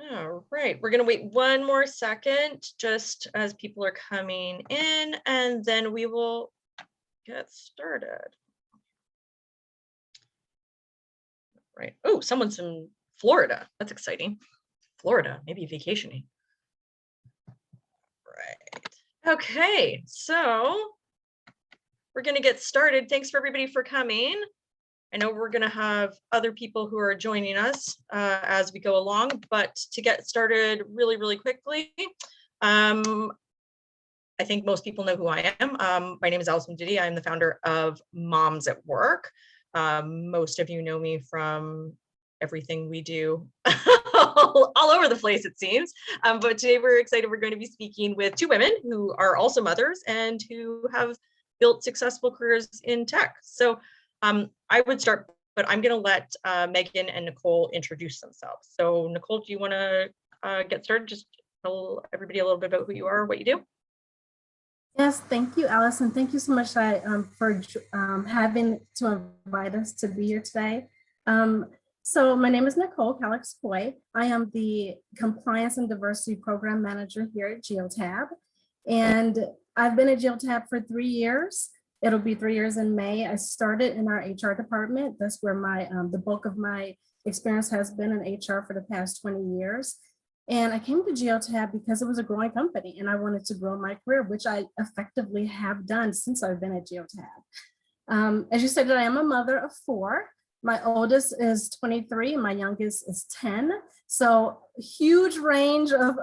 All right, we're going to wait one more second just as people are coming in, and then we will get started. Right. Oh, someone's in Florida. That's exciting. Florida, maybe vacationing. Right. Okay, so we're going to get started. Thanks for everybody for coming. I know we're going to have other people who are joining us as we go along, but to get started really, really quickly, I think most people know who I am. My name is Allison Venditti. I'm the founder of Moms at Work. Most of you know me from everything we do all over the place, it seems. But today we're excited. We're going to be speaking with two women who are also mothers and who have built successful careers in tech. So I would start, but I'm going to let Megan and Nicole introduce themselves. So Nicole, do you want to get started? Just tell everybody a little bit about who you are, what you do. Yes, thank you, Allison. Thank you so much for having to invite us to be here today. So my name is Nicole Calix Coy. I am the Compliance and Diversity Program Manager here at Geotab. And I've been at Geotab for 3 years. It'll be 3 years in May. I started in our HR department. That's where the bulk of my experience has been in HR for the past 20 years. And I came to Geotab because it was a growing company and I wanted to grow my career, which I effectively have done since I've been at Geotab. As you said, I am a mother of 4. My oldest is 23, my youngest is 10. So huge range of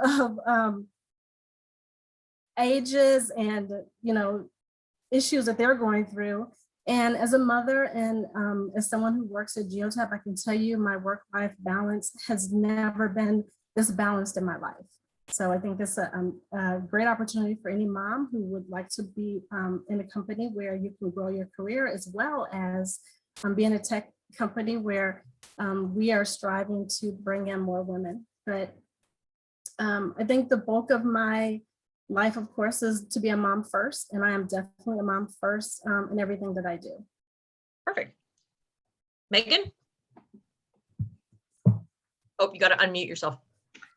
ages and, issues that they're going through. And as a mother and as someone who works at Geotab, I can tell you my work-life balance has never been this balanced in my life. So I think this is a great opportunity for any mom who would like to be in a company where you can grow your career, as well as be in a tech company where we are striving to bring in more women. But I think the bulk of my life, of course, is to be a mom first, and I am definitely a mom first in everything that I do. Perfect. Megan? Oh, you got to unmute yourself.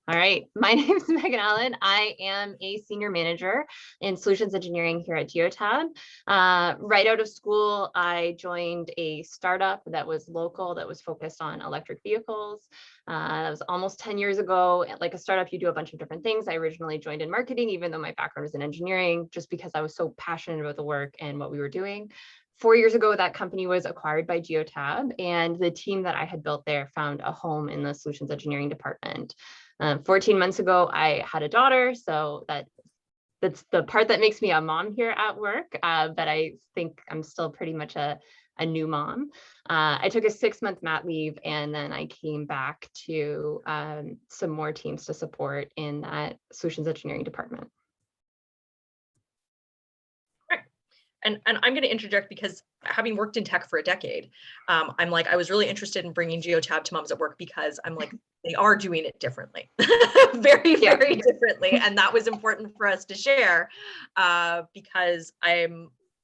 All right, my name is Megan Allen. I am a senior manager in solutions engineering here at Geotab. Right out of school, I joined a startup that was local, that was focused on electric vehicles. That was almost 10 years ago. Like a startup, you do a bunch of different things. I originally joined in marketing, even though my background was in engineering, just because I was so passionate about the work and what we were doing. 4 years ago, that company was acquired by Geotab, and the team that I had built there found a home in the solutions engineering department. 14 months ago, I had a daughter, so that's the part that makes me a mom here at work, but I think I'm still pretty much a new mom. I took a 6-month mat leave, and then I came back to some more teams to support in that solutions engineering department. And I'm going to interject because having worked in tech for a decade, I was really interested in bringing Geotab to Moms at Work because I'm like, they are doing it differently, very differently. And that was important for us to share because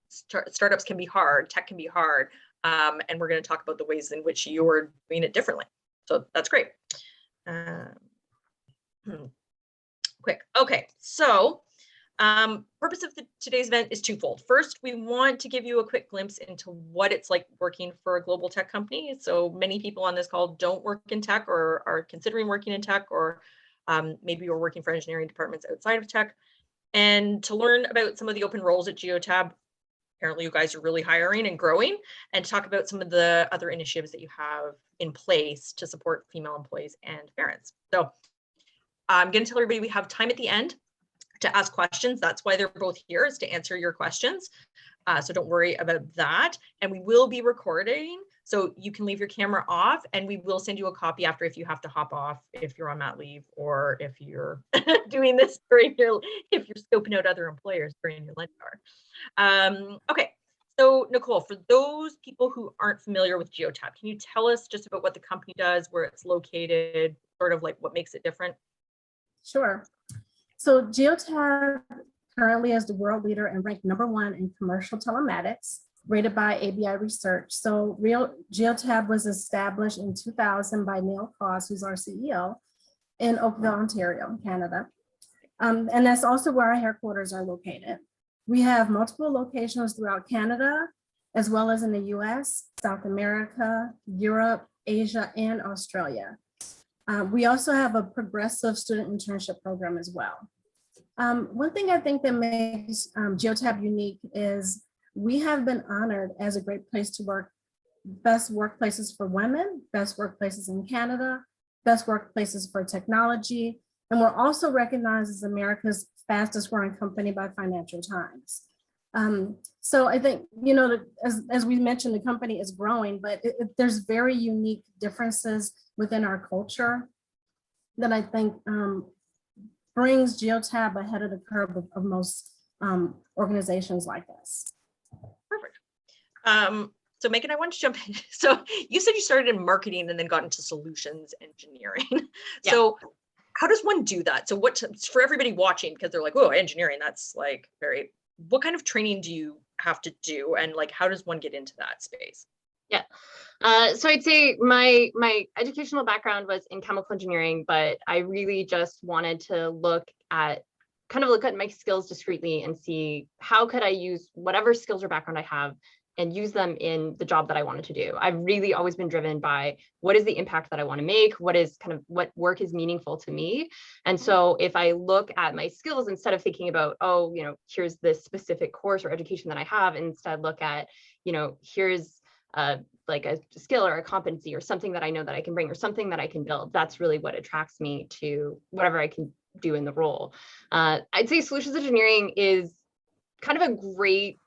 startups can be hard, tech can be hard. And we're going to talk about the ways in which you're doing it differently. So that's great. Quick. Okay. So purpose of today's event is twofold. First, we want to give you a quick glimpse into what it's like working for a global tech company. So many people on this call don't work in tech or are considering working in tech, or maybe you're working for engineering departments outside of tech. And to learn about some of the open roles at Geotab, apparently you guys are really hiring and growing, and to talk about some of the other initiatives that you have in place to support female employees and parents. So I'm going to tell everybody we have time at the end to ask questions. That's why they're both here, is to answer your questions. So don't worry about that. And we will be recording, so you can leave your camera off, and we will send you a copy after if you have to hop off, if you're on mat leave, or if you're doing this if you're scoping out other employers during your lunch hour. Okay, so Nicole, for those people who aren't familiar with Geotab, can you tell us just about what the company does, where it's located, sort of like what makes it different? Sure. So Geotab currently is the world leader and ranked #1 in commercial telematics, rated by ABI Research. So Geotab was established in 2000 by Neil Cross, who's our CEO. in Oakville, Ontario, Canada. And that's also where our headquarters are located. We have multiple locations throughout Canada, as well as in the US, South America, Europe, Asia, and Australia. We also have a progressive student internship program as well. One thing I think that makes Geotab unique is we have been honored as a great place to work, best workplaces for women, best workplaces in Canada, best workplaces for technology, and we're also recognized as America's fastest growing company by Financial Times. So I think, you know, as we mentioned, the company is growing, but there's very unique differences within our culture that I think brings Geotab ahead of the curve of most organizations like this. Perfect. So Megan, I want to jump in. So you said you started in marketing and then got into solutions engineering. Yeah. So how does one do that? So what, for everybody watching, because they're like, oh, engineering, that's like very, what kind of training do you have to do? And like, how does one get into that space? Yeah. So I'd say my educational background was in chemical engineering, but I really just wanted to look at my skills discreetly and see how could I use whatever skills or background I have and use them in the job that I wanted to do. I've really always been driven by what is the impact that I want to make, what work is meaningful to me. And so if I look at my skills, instead of thinking about, oh, you know, here's this specific course or education that I have, instead look at, you know, here's like a skill or a competency or something that I know that I can bring or something that I can build. That's really what attracts me to whatever I can do in the role. I'd say solutions engineering is kind of a great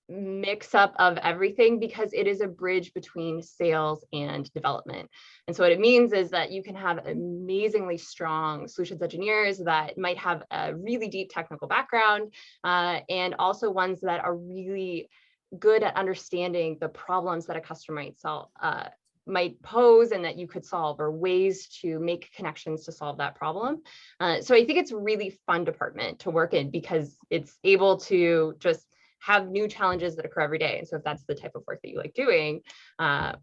mix up of everything because it is a bridge between sales and development. And so what it means is that you can have amazingly strong solutions engineers that might have a really deep technical background and also ones that are really good at understanding the problems that a customer might pose and that you could solve, or ways to make connections to solve that problem. So I think it's a really fun department to work in because it's able to just have new challenges that occur every day. And so if that's the type of work that you like doing,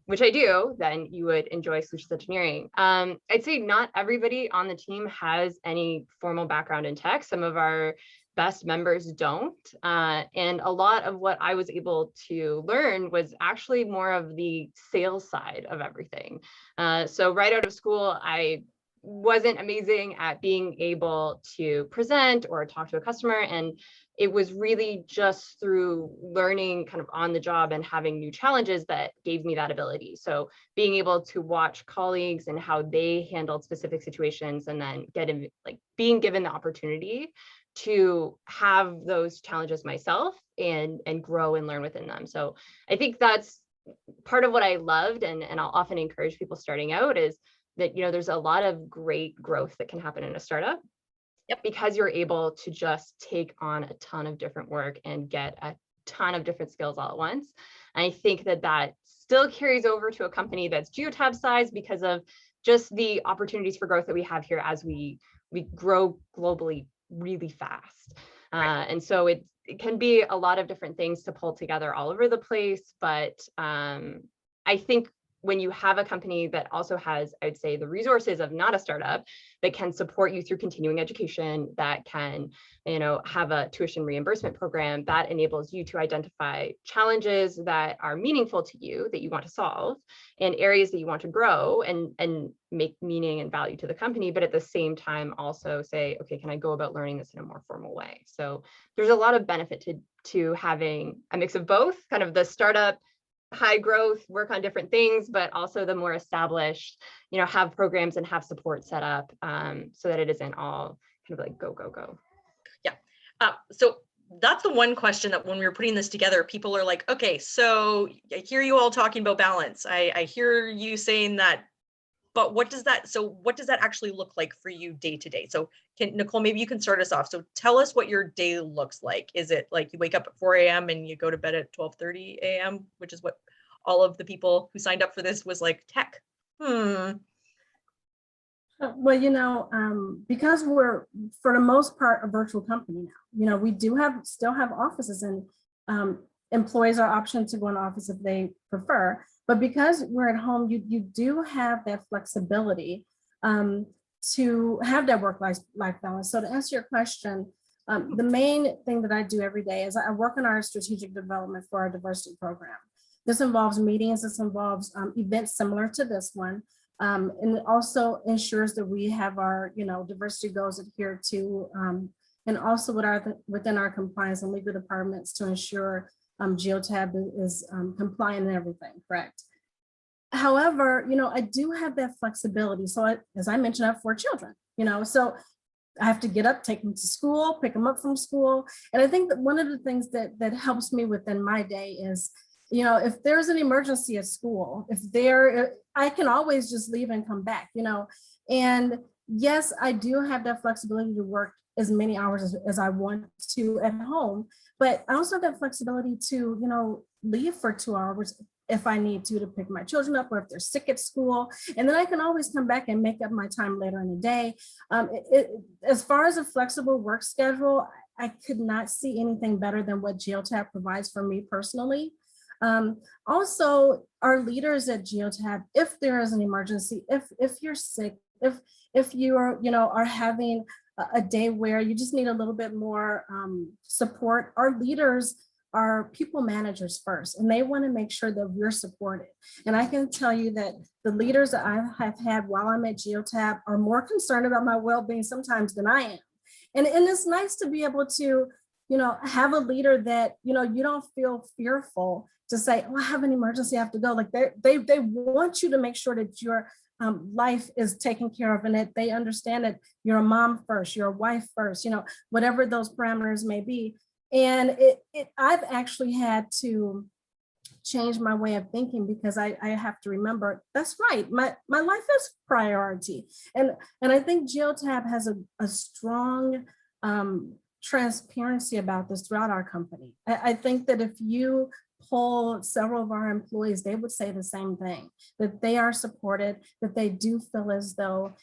which I do, then you would enjoy solutions engineering. I'd say not everybody on the team has any formal background in tech. Some of our best members don't. And a lot of what I was able to learn was actually more of the sales side of everything. So right out of school, I wasn't amazing at being able to present or talk to a customer. And it was really just through learning kind of on the job and having new challenges that gave me that ability. So being able to watch colleagues and how they handled specific situations and then being given the opportunity to have those challenges myself and grow and learn within them. So I think that's part of what I loved, and I'll often encourage people starting out is that, you know, there's a lot of great growth that can happen in a startup. Yep, because you're able to just take on a ton of different work and get a ton of different skills all at once. And I think that still carries over to a company that's Geotab size because of just the opportunities for growth that we have here as we grow globally really fast. And so it can be a lot of different things to pull together all over the place. But I think when you have a company that also has, I'd say, the resources of not a startup that can support you through continuing education, that can, you know, have a tuition reimbursement program that enables you to identify challenges that are meaningful to you, that you want to solve, and areas that you want to grow and make meaning and value to the company, but at the same time also say, okay, can I go about learning this in a more formal way? So there's a lot of benefit to having a mix of both, kind of the startup, high growth, work on different things, but also the more established, you know, have programs and have support set up so that it isn't all kind of like go, go, go. Yeah. So that's the one question that when we were putting this together, people are like, okay, so I hear you all talking about balance. I hear you saying that, but what does that actually look like for you day to day? So Nicole, maybe you can start us off. So tell us what your day looks like. Is it like you wake up at 4 a.m. and you go to bed at 12:30 a.m., which is what all of the people who signed up for this was like tech? Well, you know, because we're, for the most part, a virtual company now, you know, we do still have offices, and employees are option to go in the office if they prefer. But because we're at home, you do have that flexibility. to have that work-life balance. So to answer your question, the main thing that I do every day is I work on our strategic development for our diversity program. This involves meetings, this involves events similar to this one. And it also ensures that we have our, diversity goals adhered to, and also within our compliance and legal departments to ensure Geotab is compliant and everything, correct? However, I do have that flexibility. So as I mentioned, I have 4 children, so I have to get up, take them to school, pick them up from school. And I think that one of the things that helps me within my day is, if there's an emergency at school, I can always just leave and come back, and yes, I do have that flexibility to work as many hours as I want to at home, but I also have that flexibility to, leave for 2 hours if I need to pick my children up, or if they're sick at school, and then I can always come back and make up my time later in the day. As far as a flexible work schedule, I could not see anything better than what Geotab provides for me personally. Also, our leaders at Geotab, if there is an emergency, if you're sick, if you are having a day where you just need a little bit more support, our leaders are people managers first, and they want to make sure that we're supported. And I can tell you that the leaders that I have had while I'm at Geotab are more concerned about my well-being sometimes than I am. And it's nice to be able to, have a leader that, you don't feel fearful to say, oh, I have an emergency, I have to go. Like they want you to make sure that your life is taken care of, and that they understand that you're a mom first, you're a wife first, whatever those parameters may be. And I've actually had to change my way of thinking, because I have to remember, that's right, my life is priority. And I think Geotab has a strong transparency about this throughout our company. I think that if you poll several of our employees, they would say the same thing, that they are supported, that they do feel as though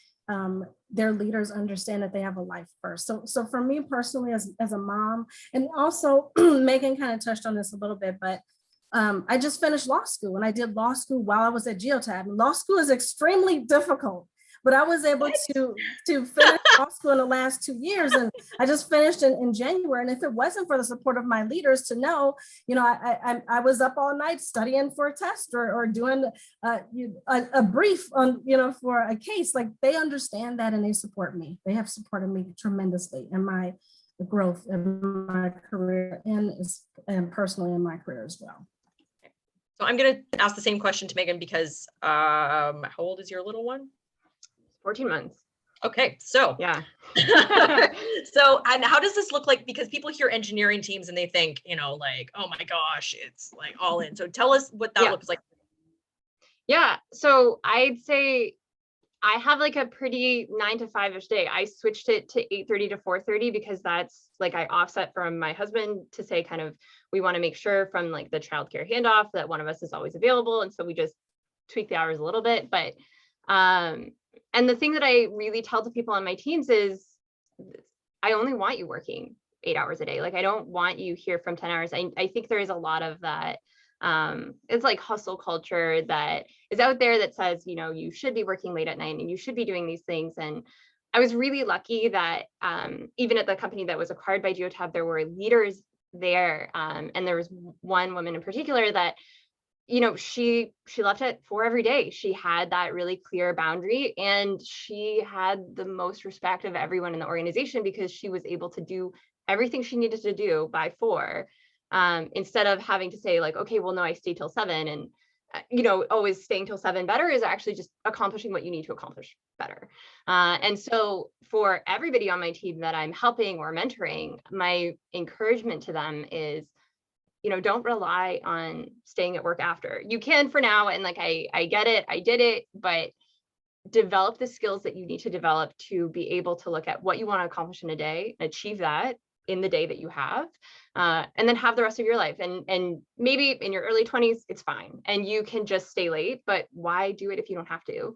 their leaders understand that they have a life first. So for me personally, as a mom, and also Megan kind of touched on this a little bit, but I just finished law school, and I did law school while I was at Geotab. Law school is extremely difficult, but I was able to finish law school in the last 2 years, and I just finished in January. And if it wasn't for the support of my leaders to know, I was up all night studying for a test or doing a brief on, for a case. Like, they understand that, and they support me. They have supported me tremendously in my growth in my career, and personally in my career as well. So I'm going to ask the same question to Megan, because how old is your little one? 14 months. Okay, so yeah. So, and how does this look like? Because people hear engineering teams and they think, like, oh my gosh, it's like all in. So tell us what that looks like. Yeah, so I'd say I have like a pretty 9 to 5-ish day. I switched it to 8:30 to 4:30 because that's like, I offset from my husband to say kind of, we want to make sure from like the childcare handoff that one of us is always available. And so we just tweak the hours a little bit. But and the thing that I really tell to people on my teams is, I only want you working 8 hours a day. Like, I don't want you here from 10 hours. I think there is a lot of that. It's like hustle culture that is out there that says, you should be working late at night and you should be doing these things. And I was really lucky that even at the company that was acquired by Geotab, there were leaders there. And there was one woman in particular that, she left at 4 every day. She had that really clear boundary, and she had the most respect of everyone in the organization because she was able to do everything she needed to do by 4. Instead of having to say like, okay, well, no, I stay till 7, and always staying till 7 better is actually just accomplishing what you need to accomplish better. And so for everybody on my team that I'm helping or mentoring, my encouragement to them is, don't rely on staying at work after. You can for now, and like, I get it, I did it, but develop the skills that you need to develop to be able to look at what you want to accomplish in a day, achieve that in the day that you have, and then have the rest of your life. And maybe in your early 20s, it's fine, and you can just stay late, but why do it if you don't have to?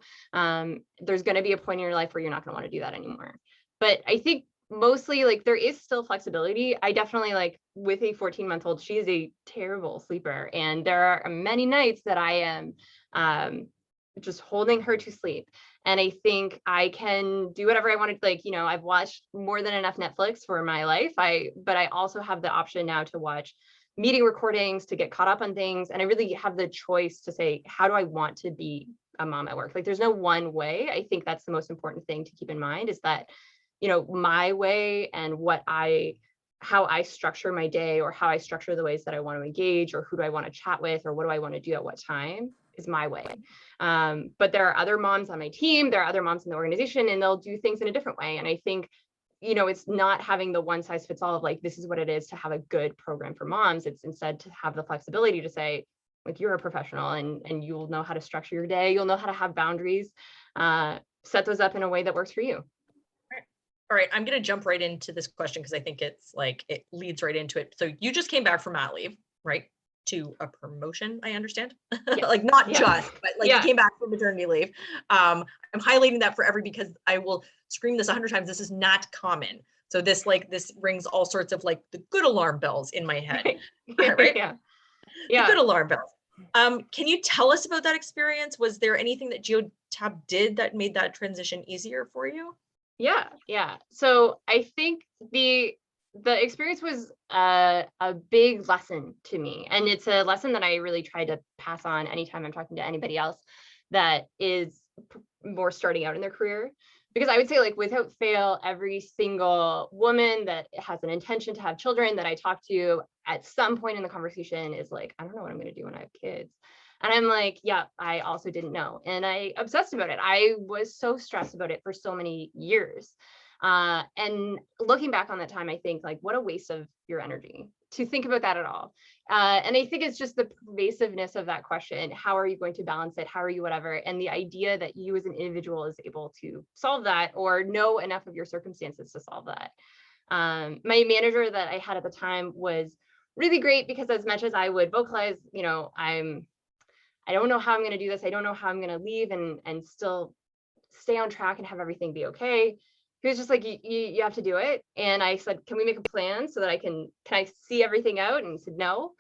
There's going to be a point in your life where you're not going to want to do that anymore. But I think mostly, like, there is still flexibility. I definitely, like, with a 14-month-old, she is a terrible sleeper, and there are many nights that I am just holding her to sleep. And I think I can do whatever I want to, like, you know, I've watched more than enough Netflix for my life. But I also have the option now to watch meeting recordings, to get caught up on things. And I really have the choice to say, how do I want to be a mom at work? Like, there's no one way. I think that's the most important thing to keep in mind, is that, you know, my way and how I structure my day, or how I structure the ways that I want to engage, or who do I want to chat with, or what do I want to do at what time, is my way. But there are other moms on my team, there are other moms in the organization, and they'll do things in a different way. And I think, you know, it's not having the one size fits all of like, this is what it is to have a good program for moms. It's instead to have the flexibility to say, like, you're a professional, and you'll know how to structure your day. You'll know how to have boundaries, set those up in a way that works for you. All right, I'm going to jump right into this question because I think it's like, it leads right into it. So you just came back from mat leave, right? To a promotion, I understand. Yeah. Like, not Yeah. just, but like, Yeah. you came back from maternity leave. I'm highlighting that for because I will scream this 100 times. This is not common. So this rings all sorts of like the good alarm bells in my head, right? Yeah. The good alarm bells. Can you tell us about that experience? Was there anything that Geotab did that made that transition easier for you? Yeah. So I think the experience was a big lesson to me. And it's a lesson that I really try to pass on anytime I'm talking to anybody else that is more starting out in their career. Because I would say, like, without fail, every single woman that has an intention to have children that I talk to at some point in the conversation is like, I don't know what I'm going to do when I have kids. And I'm like, yeah, I also didn't know. And I obsessed about it. I was so stressed about it for so many years. And looking back on that time, I think, like, what a waste of your energy to think about that at all. And I think it's just the pervasiveness of that question. How are you going to balance it? How are you whatever? And the idea that you as an individual is able to solve that, or know enough of your circumstances to solve that. My manager that I had at the time was really great, because as much as I would vocalize, you know, I don't know how I'm going to do this. I don't know how I'm going to leave and still stay on track and have everything be okay. He was just like, you have to do it. And I said, can we make a plan so that can I see everything out? And he said, no,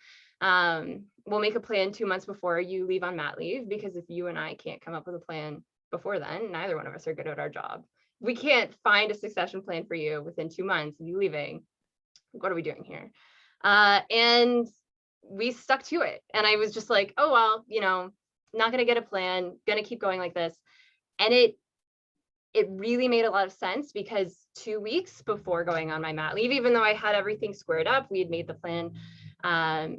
we'll make a plan 2 months before you leave on mat leave, because if you and I can't come up with a plan before then, neither one of us are good at our job. We can't find a succession plan for you within 2 months of you leaving. What are we doing here? And we stuck to it. And I was just like, oh, well, you know, not going to get a plan, going to keep going like this. And it really made a lot of sense, because 2 weeks before going on my mat leave, even though I had everything squared up, we had made the plan,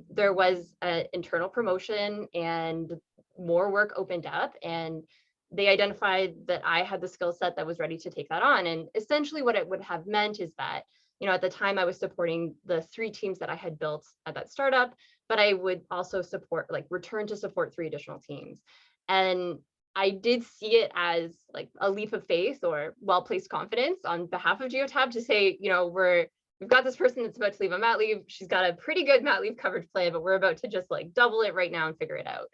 there was an internal promotion and more work opened up, and they identified that I had the skill set that was ready to take that on. And essentially what it would have meant is that, you know, at the time I was supporting the 3 teams that I had built at that startup, but I would also return to support 3 additional teams. And I did see it as like a leap of faith or well-placed confidence on behalf of Geotab to say, you know, we've got this person that's about to leave on mat leave. She's got a pretty good mat leave coverage plan, but we're about to just like double it right now and figure it out.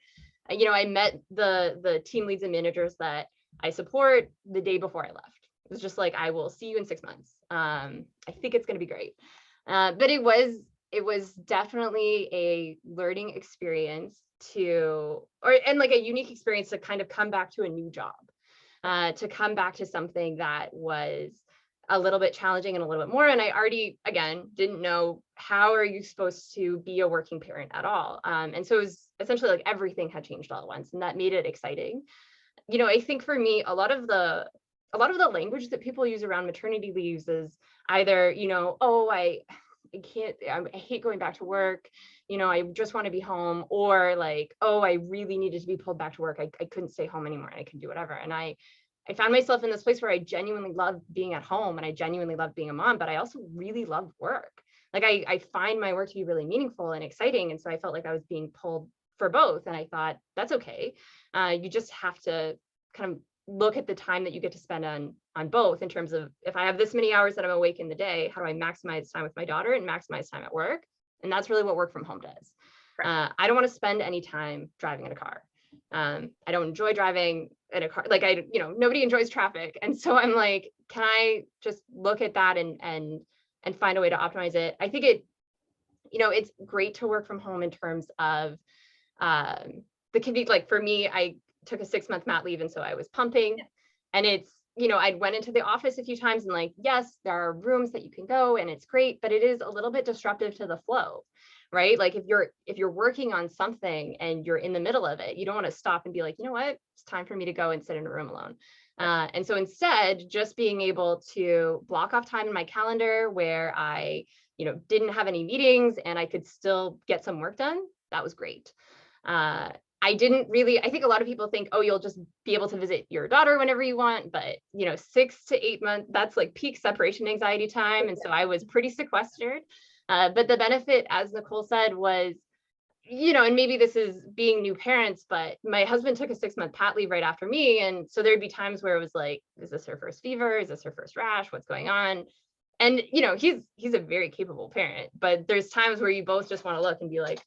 You know, I met the team leads and managers that I support the day before I left. It was just like, I will see you in 6 months. I think it's going to be great. But it was definitely a learning experience and like a unique experience to kind of come back to a new job, to come back to something that was a little bit challenging and a little bit more. And I already, again, didn't know how are you supposed to be a working parent at all. And so it was essentially like everything had changed all at once, and that made it exciting. You know, I think for me, a lot of the language that people use around maternity leaves is either, you know, oh, I hate going back to work, you know, I just want to be home, or like, oh, I really needed to be pulled back to work. I couldn't stay home anymore. I could do whatever. And I found myself in this place where I genuinely loved being at home and I genuinely loved being a mom, but I also really loved work. Like I find my work to be really meaningful and exciting. And so I felt like I was being pulled for both. And I thought, that's okay. You just have to kind of look at the time that you get to spend on both, in terms of, if I have this many hours that I'm awake in the day, how do I maximize time with my daughter and maximize time at work? And that's really what work from home does. Right. I don't want to spend any time driving in a car. I don't enjoy driving in a car. Like nobody enjoys traffic. And so I'm like, can I just look at that and find a way to optimize it? I think it's great to work from home in terms of the commute. Like for me, took a 6-month mat leave, and so I was pumping. And it's, I went into the office a few times, and like, yes, there are rooms that you can go and it's great, but it is a little bit disruptive to the flow, right? Like if you're working on something and you're in the middle of it, you don't want to stop and be like, you know what, it's time for me to go and sit in a room alone. And so instead, just being able to block off time in my calendar where I, didn't have any meetings and I could still get some work done, that was great. I think a lot of people think, oh, you'll just be able to visit your daughter whenever you want, but 6 to 8 months, that's like peak separation anxiety time. And so I was pretty sequestered. But the benefit, as Nicole said, was, and maybe this is being new parents, but my husband took a 6-month pat leave right after me. And so there'd be times where it was like, is this her first fever? Is this her first rash? What's going on? And, he's a very capable parent, but there's times where you both just want to look and be like,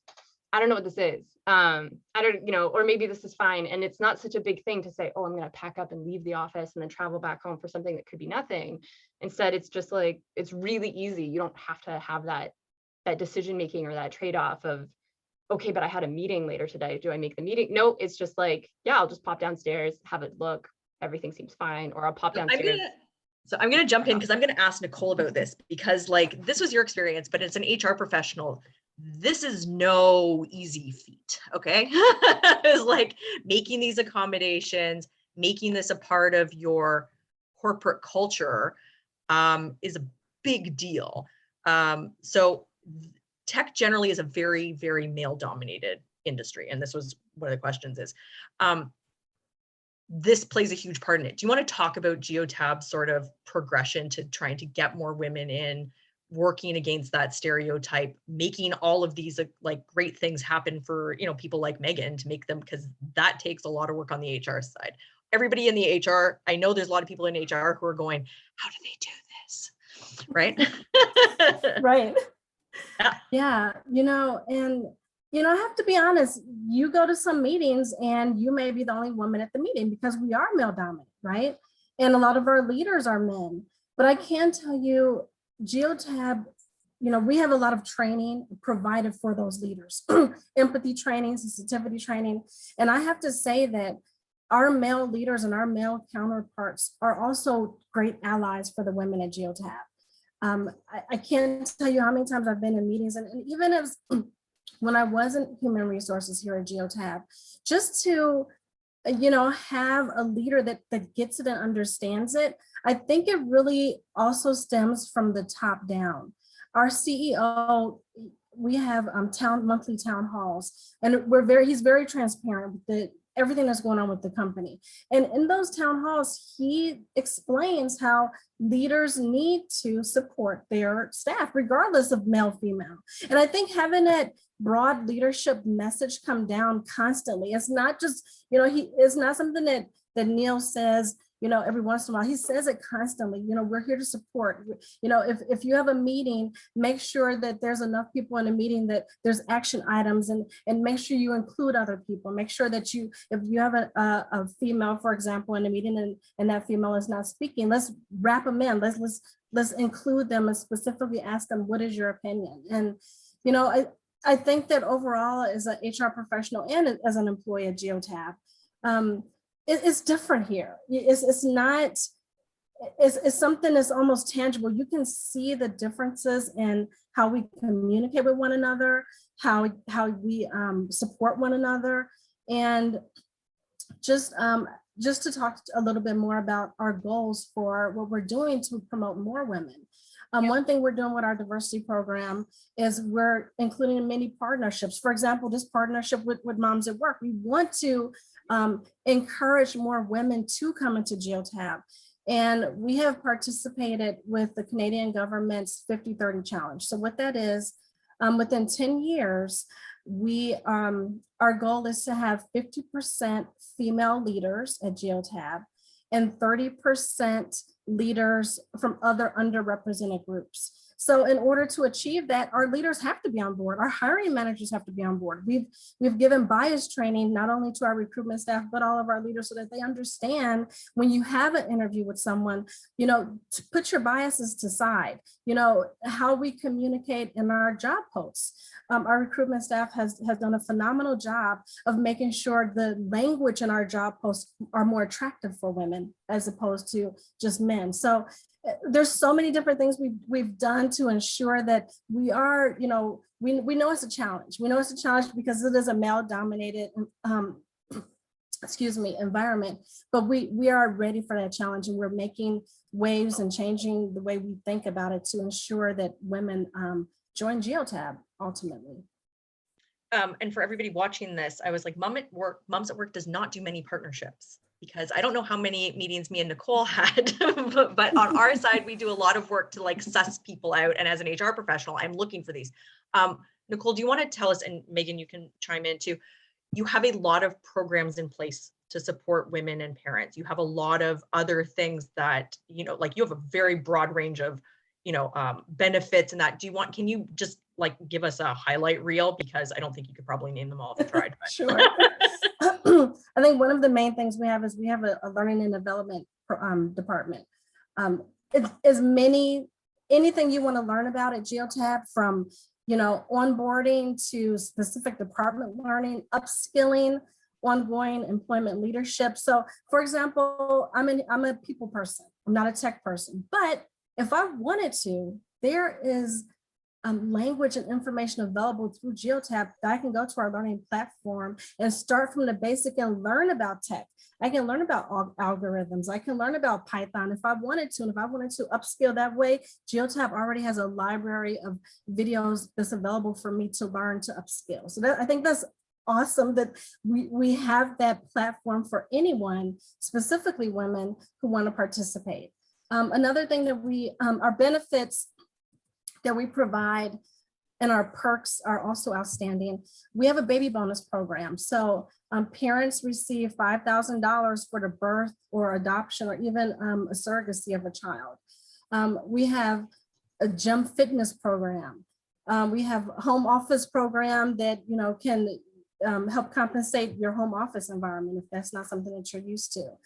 I don't know what this is. I don't, or maybe this is fine. And it's not such a big thing to say, oh, I'm going to pack up and leave the office and then travel back home for something that could be nothing. Instead, it's just like, it's really easy. You don't have to have that decision making or that trade-off of, okay, but I had a meeting later today. Do I make the meeting? No, it's just like, yeah, I'll just pop downstairs, have it look, everything seems fine. Or I'll pop downstairs. I'm going to jump in because I'm going to ask Nicole about this, because like, this was your experience, but it's an HR professional. This is no easy feat. Okay. It's like making these accommodations, making this a part of your corporate culture is a big deal. So tech generally is a very, very male dominated industry. And this was one of the questions is, this plays a huge part in it. Do you want to talk about Geotab's sort of progression to trying to get more women in, working against that stereotype, making all of these like great things happen for, people like Megan to make them, because that takes a lot of work on the HR side. Everybody in the HR, I know there's a lot of people in HR who are going, how do they do this? Right? Right. Yeah. And I have to be honest, you go to some meetings and you may be the only woman at the meeting because we are male dominant, right? And a lot of our leaders are men. But I can tell you, Geotab, we have a lot of training provided for those leaders, empathy training, sensitivity training. And I have to say that our male leaders and our male counterparts are also great allies for the women at Geotab. I can't tell you how many times I've been in meetings, and even as when I wasn't human resources here at Geotab, just to, have a leader that gets it and understands it. I think it really also stems from the top down. Our CEO, we have monthly town halls, and he's very transparent with everything that's going on with the company. And in those town halls, he explains how leaders need to support their staff, regardless of male, female. And I think having that broad leadership message come down constantly, it's not just, it's not something that Neil says, every once in a while. He says it constantly, we're here to support. If you have a meeting, make sure that there's enough people in a meeting that there's action items, and make sure you include other people. Make sure that if you have a female, for example, in a meeting and that female is not speaking, let's wrap them in. Let's include them and specifically ask them, what is your opinion? And, I think that overall, as an HR professional and as an employee at Geotab, it's different here. It's not, it's something that's almost tangible. You can see the differences in how we communicate with one another, how we support one another. And just to talk a little bit more about our goals for what we're doing to promote more women. One thing we're doing with our diversity program is we're including many partnerships. For example, this partnership with Moms at Work, we want to encourage more women to come into Geotab. And we have participated with the Canadian government's 50-30 challenge. So what that is, within 10 years, our goal is to have 50% female leaders at Geotab and 30% leaders from other underrepresented groups. So in order to achieve that, our leaders have to be on board. Our hiring managers have to be on board. We've given bias training, not only to our recruitment staff, but all of our leaders, so that they understand when you have an interview with someone, to put your biases to side, how we communicate in our job posts. Our recruitment staff has done a phenomenal job of making sure the language in our job posts are more attractive for women as opposed to just men. So there's so many different things we've done to ensure that we are, we know it's a challenge. We know it's a challenge because it is a male-dominated, environment, but we are ready for that challenge, and we're making waves and changing the way we think about it to ensure that women join Geotab ultimately. And for everybody watching this, I was like, Moms at Work does not do many partnerships, because I don't know how many meetings me and Nicole had, but on our side, we do a lot of work to like suss people out. And as an HR professional, I'm looking for these. Nicole, do you want to tell us, and Megan, you can chime in too, you have a lot of programs in place to support women and parents. You have a lot of other things that, like you have a very broad range of, benefits and that. Can you just like give us a highlight reel? Because I don't think you could probably name them all if you tried. Sure. I think one of the main things we have is we have a learning and development department. Anything you want to learn about at Geotab, from onboarding to specific department learning, upskilling, ongoing employment leadership. So for example, I'm a people person. I'm not a tech person, but if I wanted to, there is language and information available through Geotab that I can go to our learning platform and start from the basic and learn about tech. I can learn about algorithms. I can learn about Python if I wanted to. And if I wanted to upskill that way, Geotab already has a library of videos that's available for me to learn to upskill. So I think that's awesome that we have that platform for anyone, specifically women who want to participate. Another thing that our benefits that we provide and our perks are also outstanding. We have a baby bonus program. So parents receive $5,000 for the birth or adoption or even a surrogacy of a child. We have a gym fitness program. We have a home office program that can help compensate your home office environment if that's not something that you're used to.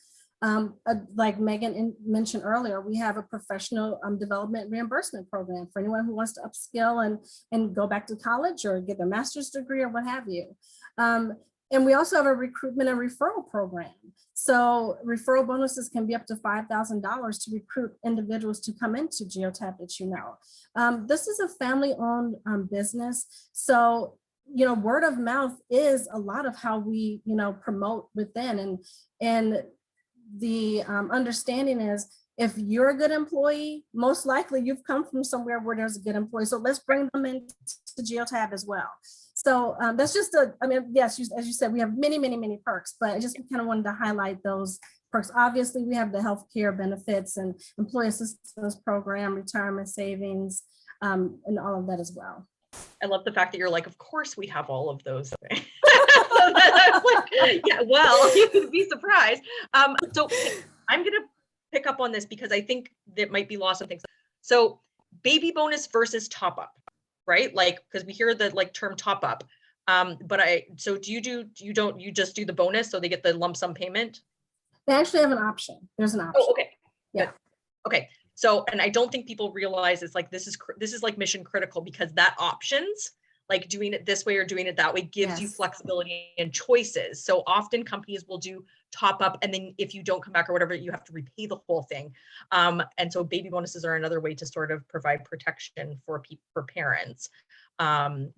Like Megan mentioned earlier, we have a professional development reimbursement program for anyone who wants to upskill and go back to college or get their master's degree or what have you. And we also have a recruitment and referral program. So referral bonuses can be up to $5,000 to recruit individuals to come into Geotab that This is a family-owned business. So word of mouth is a lot of how we promote within, and the understanding is, if you're a good employee, most likely you've come from somewhere where there's a good employee. So let's bring them into Geotab as well. So that's just yes, as you said, we have many, many, many perks, but I just kind of wanted to highlight those perks. Obviously, we have the healthcare benefits and employee assistance program, retirement savings, and all of that as well. I love the fact that you're like, of course we have all of those things. Yeah, well, you could be surprised. So I'm going to pick up on this because I think that might be lost on things. So baby bonus versus top up, right? Like, because we hear the term top up. So do you just do the bonus so they get the lump sum payment? They actually have an option. There's an option. Oh, okay. Yeah. Good. Okay. So, and I don't think people realize it's like, this is like mission critical, because that options, like doing it this way or doing it that way, gives you flexibility and choices. So often companies will do top up, and then if you don't come back or whatever, you have to repay the whole thing. And so baby bonuses are another way to sort of provide protection for parents, and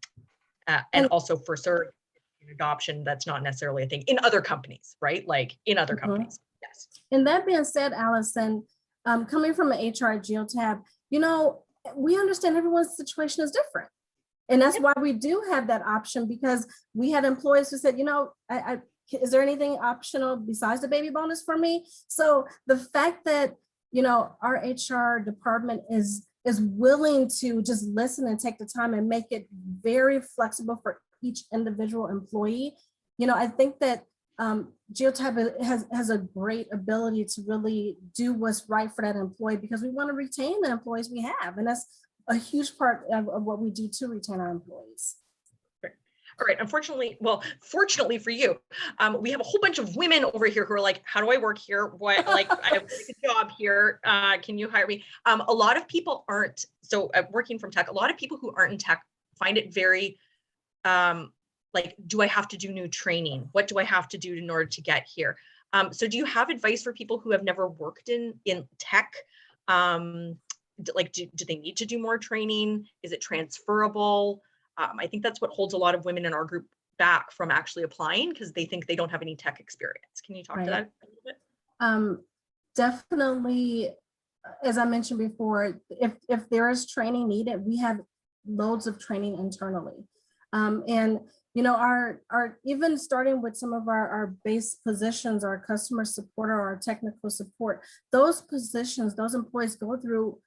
also for surrogate adoption. That's not necessarily a thing in other companies, right? Like in other companies. Yes. And that being said, Allison, coming from an HR at Geotab, we understand everyone's situation is different. And that's why we do have that option, because we had employees who said, is there anything optional besides the baby bonus for me? So the fact that, our HR department is willing to just listen and take the time and make it very flexible for each individual employee, I think that Geotab has a great ability to really do what's right for that employee, because we want to retain the employees we have. And that's a huge part of what we do to retain our employees. All right. Unfortunately, well, fortunately for you, we have a whole bunch of women over here who are like, how do I work here? What, like, I have a job here. Can you hire me? A lot of people aren't, so working from tech, a lot of people who aren't in tech find it very, like, do I have to do new training? What do I have to do in order to get here? So do you have advice for people who have never worked in tech? Like, do they need to do more training? Is it transferable? I think that's what holds a lot of women in our group back from actually applying, because they think they don't have any tech experience. Can you talk to that a little bit? Definitely, as I mentioned before, if there is training needed, we have loads of training internally. And you know, our even starting with some of our base positions, our customer support or our technical support, those positions, those employees go through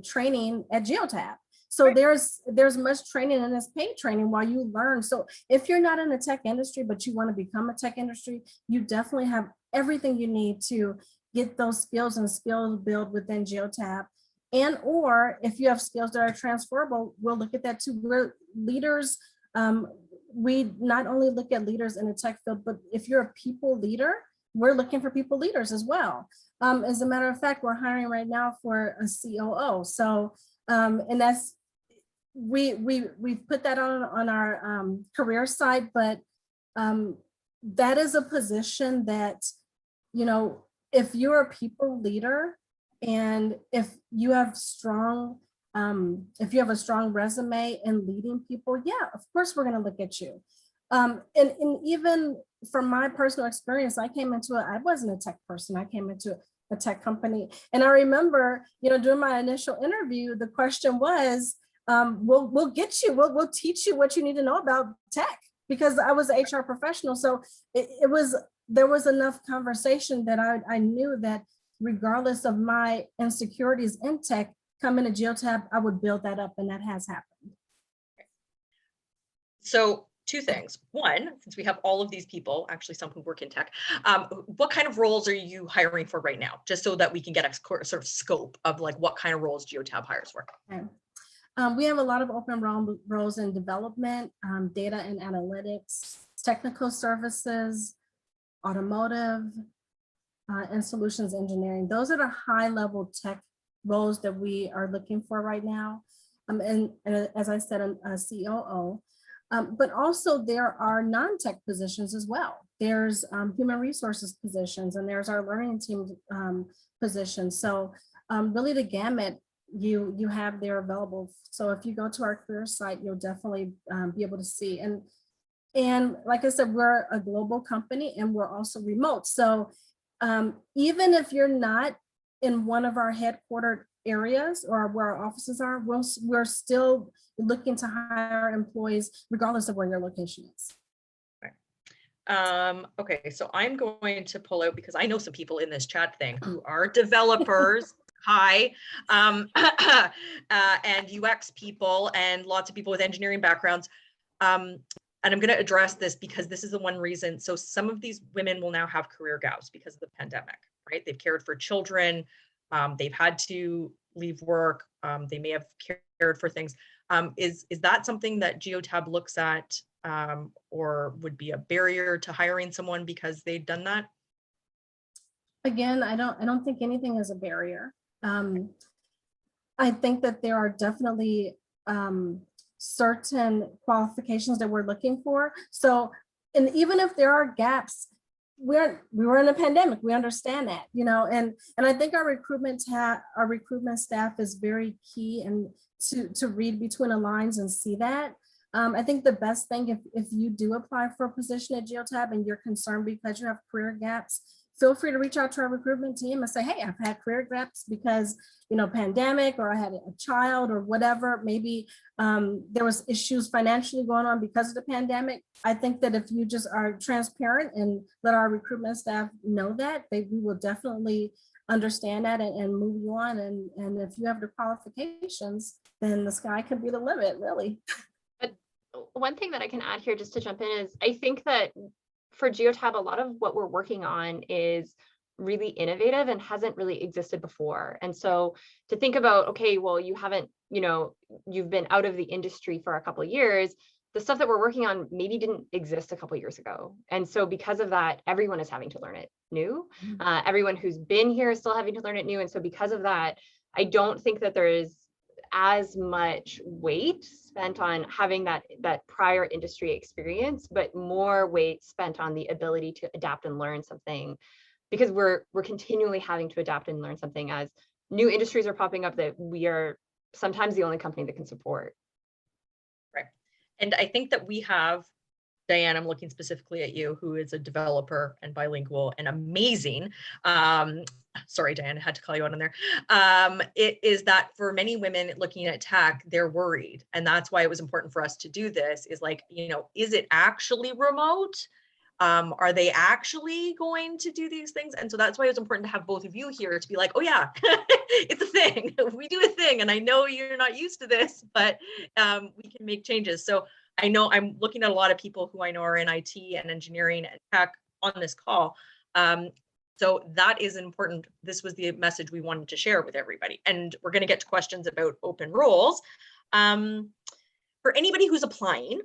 training at Geotab. So right. there's much training, and it's paid training while you learn. So if you're not in the tech industry, but you want to become a tech industry, you definitely have everything you need to get those skills and skill build within Geotab. And or if you have skills that are transferable, we'll look at that too. We're leaders. We not only look at leaders in the tech field, but if you're a people leader, we're looking for people leaders as well. As a matter of fact, we're hiring right now for a COO. So, and that's, we've put that on our career site, but that is a position that, you know, if you're a people leader and if you have strong, if you have a strong resume in leading people, yeah, of course we're going to look at you. And even from my personal experience, I wasn't a tech person. I came into a tech company. And I remember, you know, during my initial interview, the question was, we'll get you, we'll teach you what you need to know about tech, because I was an HR professional. So there was enough conversation that I knew that regardless of my insecurities in tech, coming to Geotab, I would build that up, and that has happened. So two things. One, since we have all of these people, actually some who work in tech, what kind of roles are you hiring for right now? Just so that we can get a sort of scope of like what kind of roles Geotab hires for. Okay. We have a lot of open roles in development, data and analytics, technical services, automotive, and solutions engineering. Those are the high level tech roles that we are looking for right now. And as I said, a COO. But also there are non-tech positions as well. There's human resources positions, and there's our learning team positions. So really the gamut you have there available. So if you go to our career site, you'll definitely be able to see. And like I said, we're a global company and we're also remote. So even if you're not in one of our headquartered areas or where our offices are, we're still looking to hire employees regardless of where your location is. Okay, so I'm going to pull out, because I know some people in this chat thing who are developers, hi, and UX people, and lots of people with engineering backgrounds. And I'm going to address this because this is the one reason. So some of these women will now have career gaps because of the pandemic, right? They've cared for children. They've had to leave work. They may have cared for things. Is that something that Geotab looks at or would be a barrier to hiring someone because they've done that? Again, I don't think anything is a barrier. I think that there are definitely certain qualifications that we're looking for. So, and even if there are gaps, we were in a pandemic. We understand that, you know, and I think our recruitment staff is very key, and to read between the lines and see that. I think the best thing, if you do apply for a position at Geotab and you're concerned because you have career gaps, feel free to reach out to our recruitment team and say, hey, I've had career gaps because, you know, pandemic, or I had a child or whatever, maybe there was issues financially going on because of the pandemic. I think that if you just are transparent and let our recruitment staff know that, we will definitely understand that and move you on. And if you have the qualifications, then the sky can be the limit, really. But one thing that I can add here just to jump in is I think that for Geotab, a lot of what we're working on is really innovative and hasn't really existed before. And so to think about, okay, well, you haven't, you've been out of the industry for a couple of years, the stuff that we're working on maybe didn't exist a couple of years ago. And so because of that, everyone is having to learn it new. Everyone who's been here is still having to learn it new. And so because of that, I don't think that there is as much weight spent on having that prior industry experience, but more weight spent on the ability to adapt and learn something, because we're continually having to adapt and learn something as new industries are popping up that we are sometimes the only company that can support. Right. And I think that we have, Diane, I'm looking specifically at you, who is a developer and bilingual and amazing. Sorry, Diane, I had to call you out on there. It is that for many women looking at tech, they're worried. And that's why it was important for us to do this, is like, is it actually remote? Are they actually going to do these things? And so that's why it was important to have both of you here to be like, oh yeah, it's a thing. We do a thing. And I know you're not used to this, but we can make changes. So I know I'm looking at a lot of people who I know are in IT and engineering and tech on this call. So that is important. This was the message we wanted to share with everybody. And we're going to get to questions about open roles. For anybody who's applying,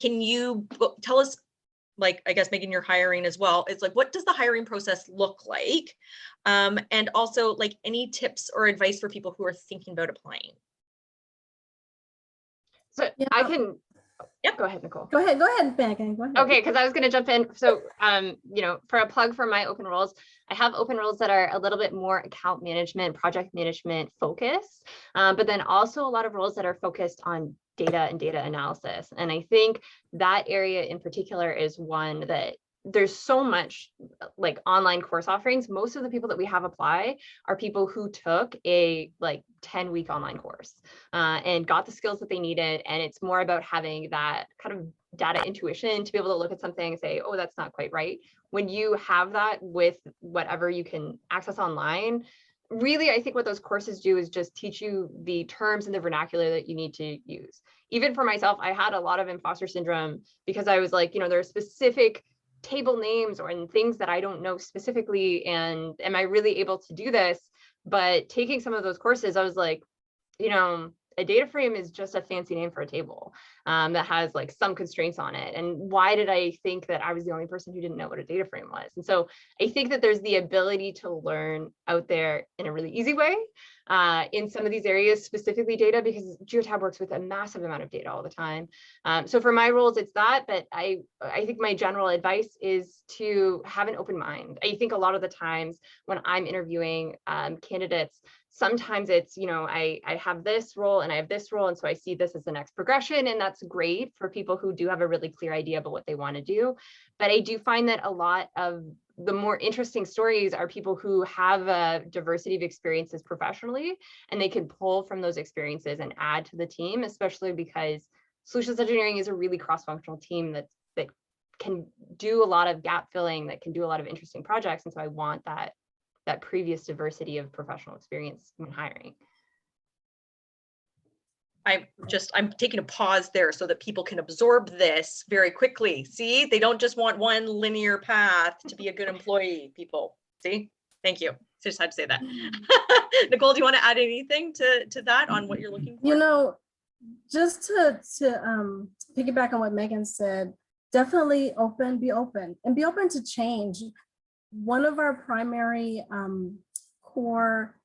can you tell us, like, I guess, Megan, you're hiring as well. It's like, what does the hiring process look like? And also, like, any tips or advice for people who are thinking about applying? So Yeah. I can, Yep. Go ahead, Nicole. Go ahead, Megan. Go ahead. Okay, because I was going to jump in. So, for a plug for my open roles, I have open roles that are a little bit more account management, project management focused, but then also a lot of roles that are focused on data and data analysis. And I think that area in particular is one that there's so much like online course offerings. Most of the people that we have apply are people who took a 10-week online course and got the skills that they needed. And it's more about having that kind of data intuition to be able to look at something and say, oh, that's not quite right. When you have that with whatever you can access online, really, I think what those courses do is just teach you the terms and the vernacular that you need to use. Even for myself, I had a lot of imposter syndrome because I was like, there are specific table names and things that I don't know specifically. And am I really able to do this? But taking some of those courses, I was like, a data frame is just a fancy name for a table that has some constraints on it. And why did I think that I was the only person who didn't know what a data frame was? And so I think that there's the ability to learn out there in a really easy way in some of these areas, specifically data, because Geotab works with a massive amount of data all the time. So for my roles, it's that, but I think my general advice is to have an open mind. I think a lot of the times when I'm interviewing candidates, sometimes it's, I have this role and I have this role. And so I see this as the next progression. And that's great for people who do have a really clear idea about what they want to do. But I do find that a lot of the more interesting stories are people who have a diversity of experiences professionally, and they can pull from those experiences and add to the team, especially because solutions engineering is a really cross-functional team that can do a lot of gap filling, that can do a lot of interesting projects. And so I want that previous diversity of professional experience when hiring. I'm taking a pause there so that people can absorb this very quickly. See, they don't just want one linear path to be a good employee, people. See, thank you. Just had to say that. Nicole, do you want to add anything to that on what you're looking for? Just to piggyback on what Megan said, definitely be open to change. One of our primary core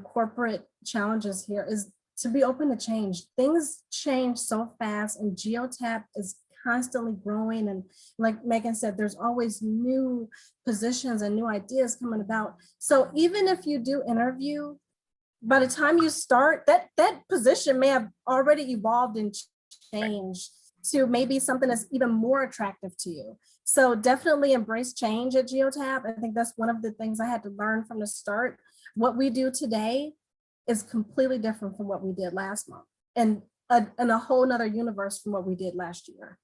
corporate challenges here is to be open to change. Things change so fast, and Geotab is constantly growing. And like Megan said, there's always new positions and new ideas coming about. So even if you do interview, by the time you start, that position may have already evolved and changed to maybe something that's even more attractive to you. So definitely embrace change at Geotab. I think that's one of the things I had to learn from the start. What we do today is completely different from what we did last month, and a whole nother universe from what we did last year.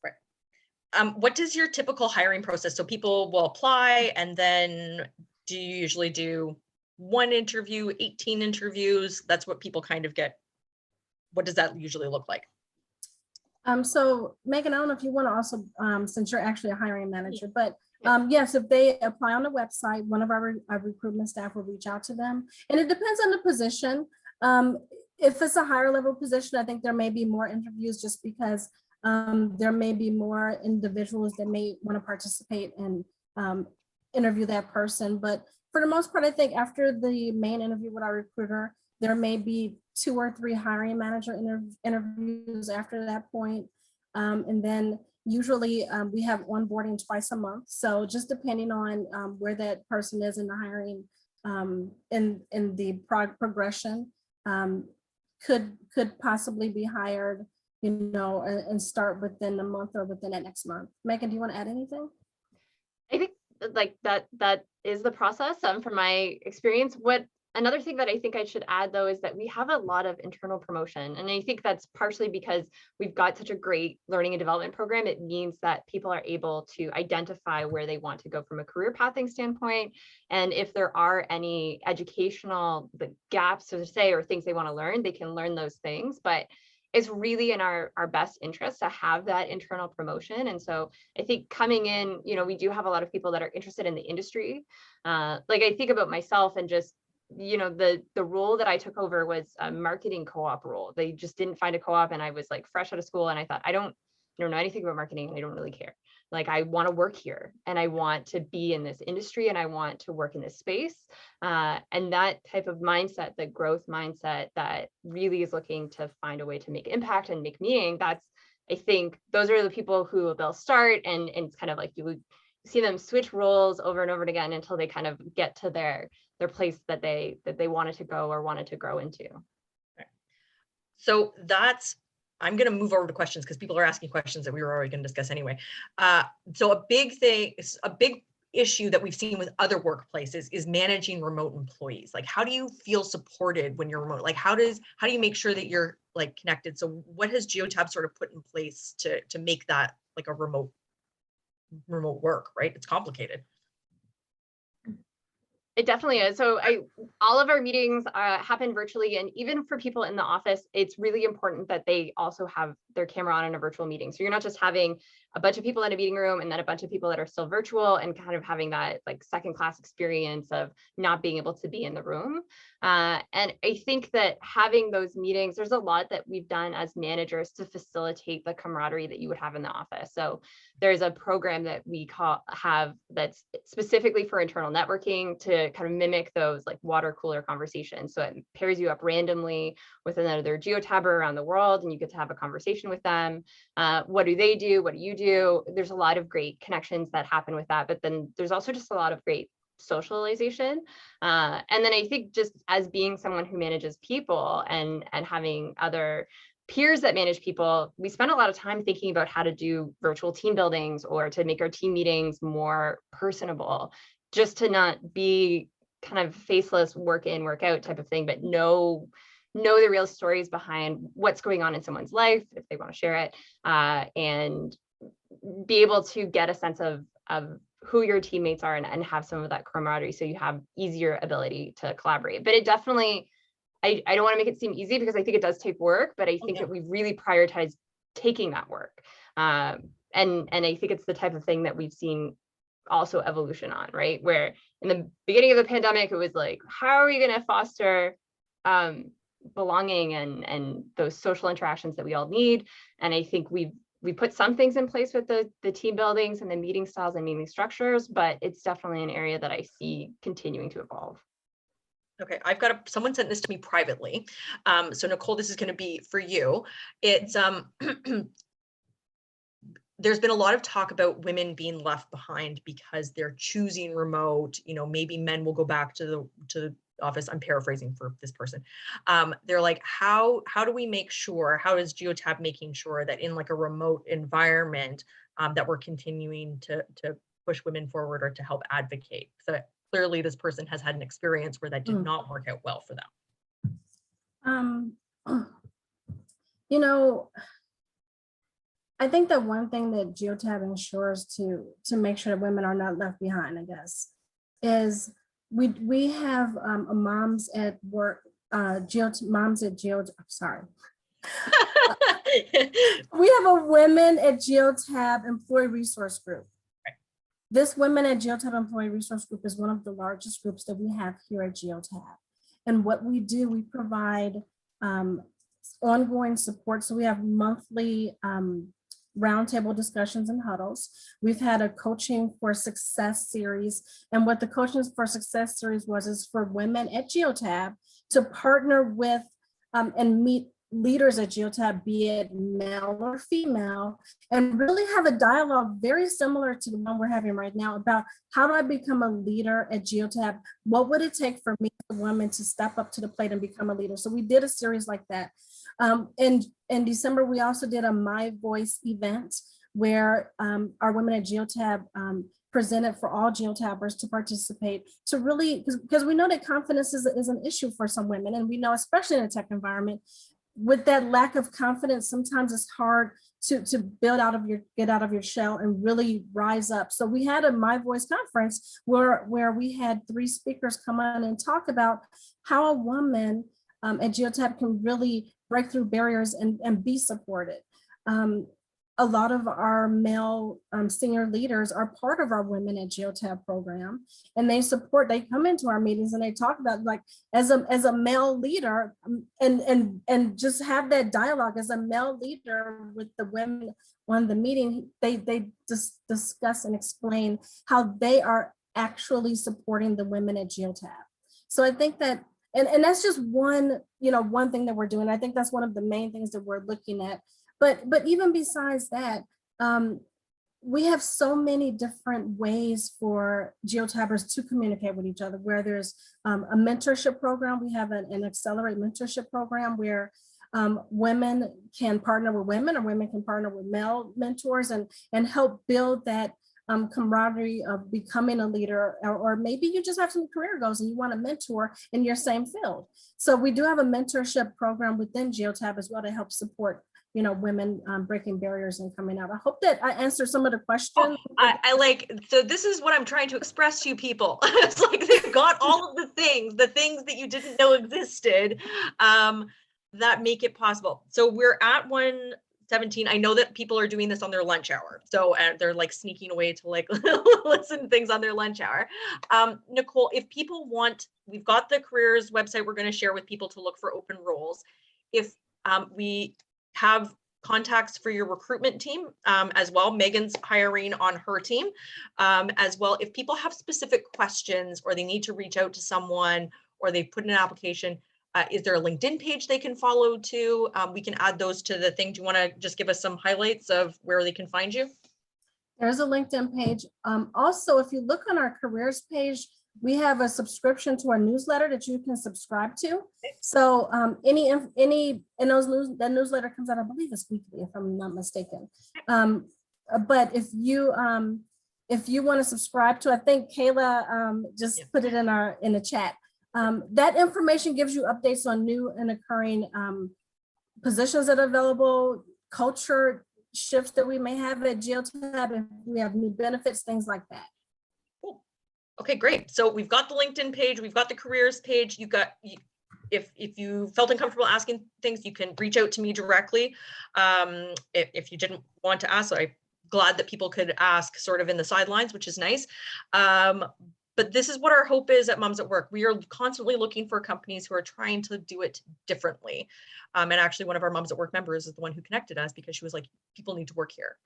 Right. What does your typical hiring process? So people will apply, and then do you usually do one interview, 18 interviews? That's what people kind of get. What does that usually look like? So Megan, I don't know if you want to also, since you're actually a hiring manager, but Yes, if they apply on the website, one of our recruitment staff will reach out to them. And it depends on the position. If it's a higher level position, I think there may be more interviews just because there may be more individuals that may want to participate and interview that person. But for the most part, I think after the main interview with our recruiter, there may be 2 or 3 hiring manager interviews after that point. And then usually we have onboarding twice a month. So just depending on where that person is in the hiring in the progression, could possibly be hired, and start within a month or within that next month. Megan, do you want to add anything? I think like that is the process from my experience. Another thing that I think I should add, though, is that we have a lot of internal promotion. And I think that's partially because we've got such a great learning and development program. It means that people are able to identify where they want to go from a career pathing standpoint. And if there are any educational gaps, so to say, or things they want to learn, they can learn those things. But it's really in our best interest to have that internal promotion. And so I think coming in, we do have a lot of people that are interested in the industry. Like I think about myself and just, the role that I took over was a marketing co-op role. They just didn't find a co-op, and I was like fresh out of school, and I thought, I don't know anything about marketing, and I don't really care. Like, I want to work here, and I want to be in this industry, and I want to work in this space. And that type of mindset, the growth mindset that really is looking to find a way to make impact and make meaning, I think those are the people who they'll start, and it's kind of like you would see them switch roles over and over again until they kind of get to their place that they wanted to go or wanted to grow into. Okay. So I'm going to move over to questions because people are asking questions that we were already going to discuss anyway. So a big issue that we've seen with other workplaces is managing remote employees. Like, how do you feel supported when you're remote? Like, how do you make sure that you're like connected? So what has Geotab sort of put in place to make that like a remote work, right? It's complicated. It definitely is. So all of our meetings happen virtually, and even for people in the office, it's really important that they also have their camera on in a virtual meeting. So you're not just having a bunch of people in a meeting room and then a bunch of people that are still virtual and kind of having that like second class experience of not being able to be in the room. And I think that having those meetings, there's a lot that we've done as managers to facilitate the camaraderie that you would have in the office. So there's a program that we have that's specifically for internal networking to kind of mimic those like water cooler conversations. So it pairs you up randomly with another Geotabber around the world, and you get to have a conversation with them. What do they do? What do you do? There's a lot of great connections that happen with that, but then there's also just a lot of great socialization. And then I think just as being someone who manages people and having other peers that manage people, we spend a lot of time thinking about how to do virtual team buildings or to make our team meetings more personable, just to not be kind of faceless work in, work out type of thing, but know the real stories behind what's going on in someone's life if they want to share it, and be able to get a sense of who your teammates are and have some of that camaraderie, so you have easier ability to collaborate. But it definitely, I don't want to make it seem easy because I think it does take work, but I think that we've really prioritized taking that work. And I think it's the type of thing that we've seen also evolution on, right? Where in the beginning of the pandemic, it was like, how are we going to foster belonging and those social interactions that we all need? And I think we put some things in place with the team buildings and the meeting styles and meeting structures, but it's definitely an area that I see continuing to evolve. Okay, someone sent this to me privately. So Nicole, this is going to be for you. It's there's been a lot of talk about women being left behind because they're choosing remote. Maybe men will go back to the office. I'm paraphrasing for this person. They're like, how do we make sure? How is Geotab making sure that in like a remote environment that we're continuing to push women forward or to help advocate? So clearly, this person has had an experience where that did not work out well for them. I think that one thing that Geotab ensures to make sure that women are not left behind, I guess, is we have moms at work, moms at Geotab. Sorry. We have a women at Geotab employee resource group. This Women at Geotab Employee Resource Group is one of the largest groups that we have here at Geotab. And what we do, we provide ongoing support. So we have monthly roundtable discussions and huddles. We've had a Coaching for Success series. And what the Coaching for Success series was is for women at Geotab to partner with and meet leaders at Geotab, be it male or female, and really have a dialogue very similar to the one we're having right now about how do I become a leader at Geotab? What would it take for me, a woman, to step up to the plate and become a leader? So we did a series like that. In December, we also did a My Voice event where our Women at Geotab presented for all Geotabbers to participate, to really, because we know that confidence is an issue for some women, and we know, especially in a tech environment, with that lack of confidence, sometimes it's hard to get out of your shell and really rise up. So we had a My Voice conference where we had 3 speakers come on and talk about how a woman at Geotab can really break through barriers and be supported. A lot of our male senior leaders are part of our Women at Geotab program, and they come into our meetings and they talk about, like, as a male leader, and just have that dialogue as a male leader with the women on the meeting. They just discuss and explain how they are actually supporting the women at Geotab. So I think that, and that's just one thing that we're doing. I think that's one of the main things that we're looking at. But even besides that, we have so many different ways for Geotabbers to communicate with each other, where there's a mentorship program. We have an Accelerate mentorship program where women can partner with women, or women can partner with male mentors and help build that camaraderie of becoming a leader, or maybe you just have some career goals and you want to mentor in your same field. So we do have a mentorship program within Geotab as well to help support women breaking barriers and coming out. I hope that I answered some of the questions. I like, so this is what I'm trying to express to you people. It's like they've got all of the things that you didn't know existed that make it possible. So we're at 1:17. I know that people are doing this on their lunch hour. So they're like sneaking away to like listen to things on their lunch hour. Nicole, if people want, we've got the careers website we're going to share with people to look for open roles. If we have contacts for your recruitment team as well. Megan's hiring on her team as well. If people have specific questions or they need to reach out to someone or they put in an application, is there a LinkedIn page they can follow too? We can add those to the thing. Do you want to just give us some highlights of where they can find you? There's a LinkedIn page. Also, if you look on our careers page, we have a subscription to our newsletter that you can subscribe to. So that newsletter comes out, I believe it's weekly, if I'm not mistaken. But if you want to subscribe to, I think Kayla just put it in the chat. That information gives you updates on new and occurring positions that are available, culture shifts that we may have at Geotab, if we have new benefits, things like that. Okay, great. So we've got the LinkedIn page, we've got the careers page. If you felt uncomfortable asking things, you can reach out to me directly. If you didn't want to ask, I'm glad that people could ask sort of in the sidelines, which is nice. But this is what our hope is at Moms at Work. We are constantly looking for companies who are trying to do it differently. And actually one of our Moms at Work members is the one who connected us, because she was like, people need to work here.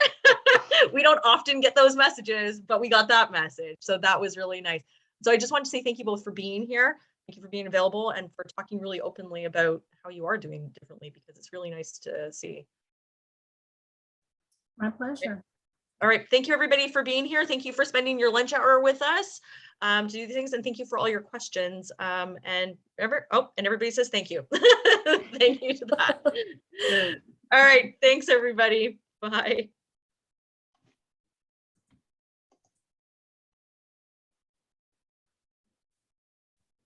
We don't often get those messages, but we got that message. So that was really nice. So I just want to say thank you both for being here. Thank you for being available and for talking really openly about how you are doing differently, because it's really nice to see. My pleasure. All right. Thank you, everybody, for being here. Thank you for spending your lunch hour with us to do these things. And thank you for all your questions. And everybody says thank you. Thank you to that. All right. Thanks, everybody. Bye.